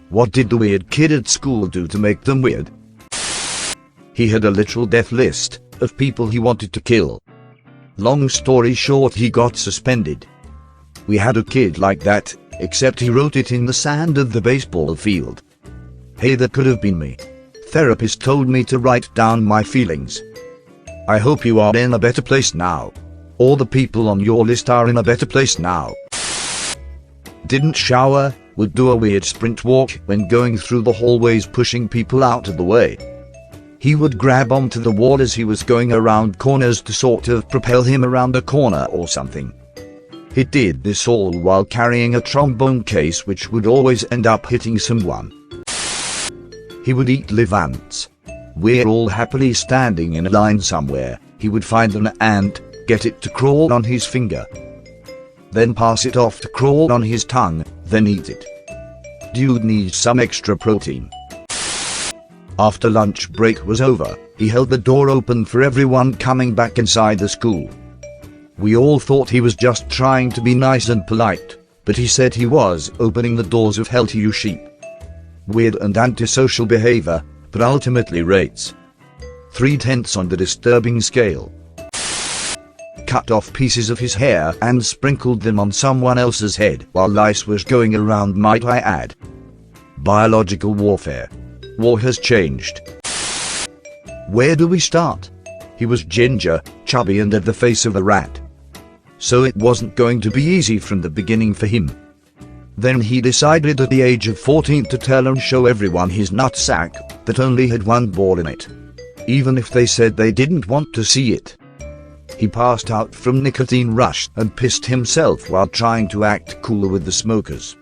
What did the weird kid at school do to make them weird? He had a literal death list of people he wanted to kill. Long story short, he got suspended. We had a kid like that, except he wrote it in the sand of the baseball field. Hey, that could have been me. Therapist told me to write down my feelings. I hope you are in a better place now. All the people on your list are in a better place now. Didn't shower, would do a weird sprint walk when going through the hallways, pushing people out of the way. He would grab onto the wall as he was going around corners to sort of propel him around a corner or something. He did this all while carrying a trombone case, which would always end up hitting someone. He would eat live ants. We're all happily standing in a line somewhere. He would find an ant, get it to crawl on his finger, then pass it off to crawl on his tongue, then eat it. Dude needs some extra protein. After lunch break was over, he held the door open for everyone coming back inside the school. We all thought he was just trying to be nice and polite, but he said he was opening the doors of hell to you sheep. Weird and antisocial behavior, but ultimately rates 3/10 on the disturbing scale. Cut off pieces of his hair and sprinkled them on someone else's head while lice was going around, might I add. Biological warfare. War has changed. Where do we start? He was ginger, chubby and had the face of a rat. So it wasn't going to be easy from the beginning for him. Then he decided at the age of 14 to tell and show everyone his nutsack that only had one ball in it, even if they said they didn't want to see it. He passed out from nicotine rush and pissed himself while trying to act cool with the smokers.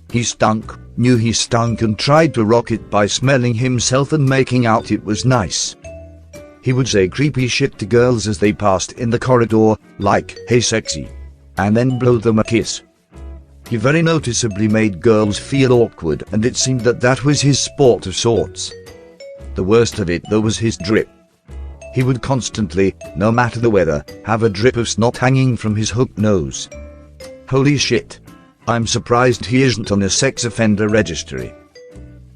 He stunk, knew he stunk, and tried to rock it by smelling himself and making out it was nice. He would say creepy shit to girls as they passed in the corridor, like, "Hey sexy," and then blow them a kiss. He very noticeably made girls feel awkward, and it seemed that that was his sport of sorts. The worst of it though was his drip. He would constantly, no matter the weather, have a drip of snot hanging from his hooked nose. Holy shit. I'm surprised he isn't on a sex offender registry.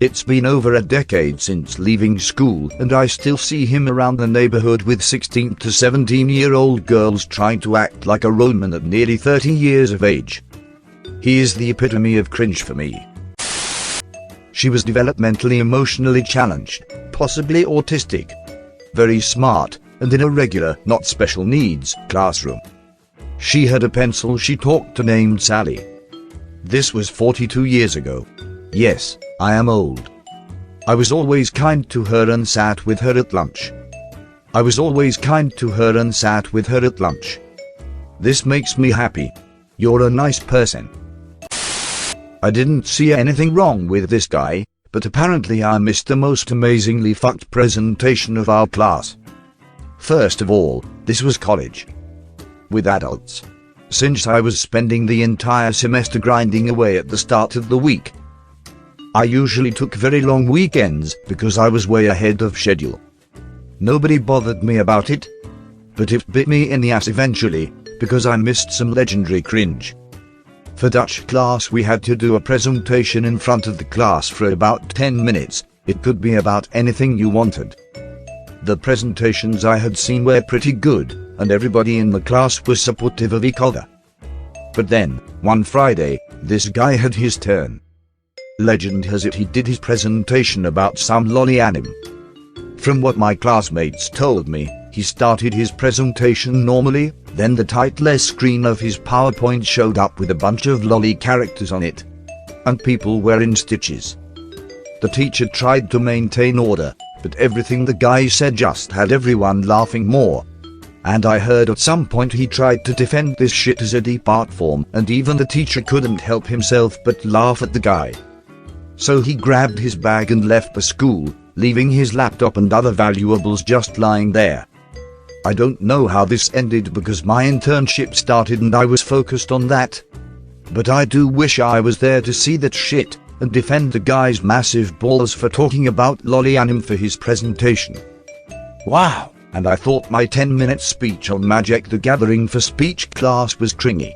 It's been over a decade since leaving school, and I still see him around the neighborhood with 16 to 17-year-old girls trying to act like a Roman at nearly 30 years of age. He is the epitome of cringe for me. She was developmentally emotionally challenged, possibly autistic. Very smart, and in a regular, not special needs, classroom. She had a pencil she talked to named Sally. This was 42 years ago. Yes, I am old. I was always kind to her and sat with her at lunch. This makes me happy. You're a nice person. I didn't see anything wrong with this guy, but apparently I missed the most amazingly fucked presentation of our class. First of all, this was college. With adults. Since I was spending the entire semester grinding away at the start of the week. I usually took very long weekends because I was way ahead of schedule. Nobody bothered me about it, but it bit me in the ass eventually, because I missed some legendary cringe. For Dutch class we had to do a presentation in front of the class for about 10 minutes, it could be about anything you wanted. The presentations I had seen were pretty good, and everybody in the class was supportive of each other. But then, one Friday, this guy had his turn. Legend has it he did his presentation about some lolly anime. From what my classmates told me, he started his presentation normally, then the title screen of his PowerPoint showed up with a bunch of lolly characters on it. And people were in stitches. The teacher tried to maintain order, but everything the guy said just had everyone laughing more. And I heard at some point he tried to defend this shit as a deep art form, and even the teacher couldn't help himself but laugh at the guy. So he grabbed his bag and left the school, leaving his laptop and other valuables just lying there. I don't know how this ended because my internship started and I was focused on that. But I do wish I was there to see that shit, and defend the guy's massive balls for talking about lolly anime for his presentation. Wow, and I thought my 10-minute speech on Magic the Gathering for speech class was cringy.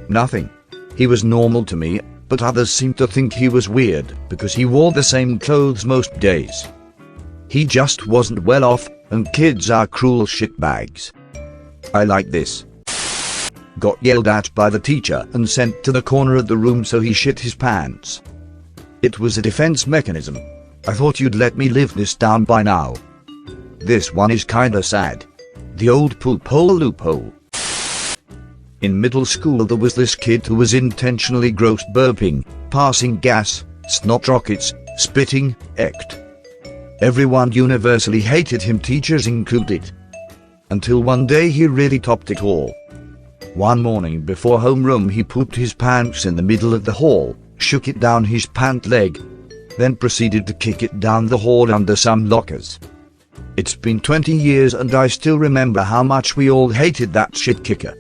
Nothing. He was normal to me, but others seemed to think he was weird because he wore the same clothes most days. He just wasn't well off, and kids are cruel shitbags. I like this. Got yelled at by the teacher and sent to the corner of the room so he shit his pants. It was a defense mechanism. I thought you'd let me live this down by now. This one is kinda sad. The old poop hole loophole. In middle school there was this kid who was intentionally gross burping, passing gas, snot rockets, spitting, ect. Everyone universally hated him, teachers included. Until one day he really topped it all. One morning before homeroom he pooped his pants in the middle of the hall, shook it down his pant leg, then proceeded to kick it down the hall under some lockers. It's been 20 years and I still remember how much we all hated that shit kicker.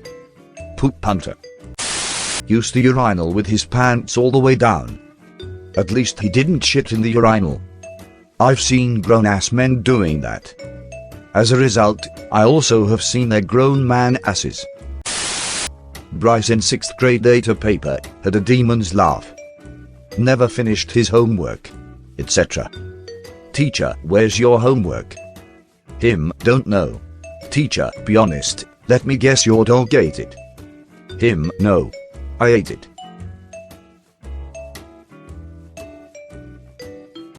Poop punter. Used the urinal with his pants all the way down. At least he didn't shit in the urinal. I've seen grown-ass men doing that. As a result, I also have seen their grown man asses. Bryce in 6th grade ate a paper, had a demon's laugh. Never finished his homework, etc. Teacher, where's your homework? Him, don't know. Teacher, be honest, let me guess your dog ate it. Him, no. I ate it.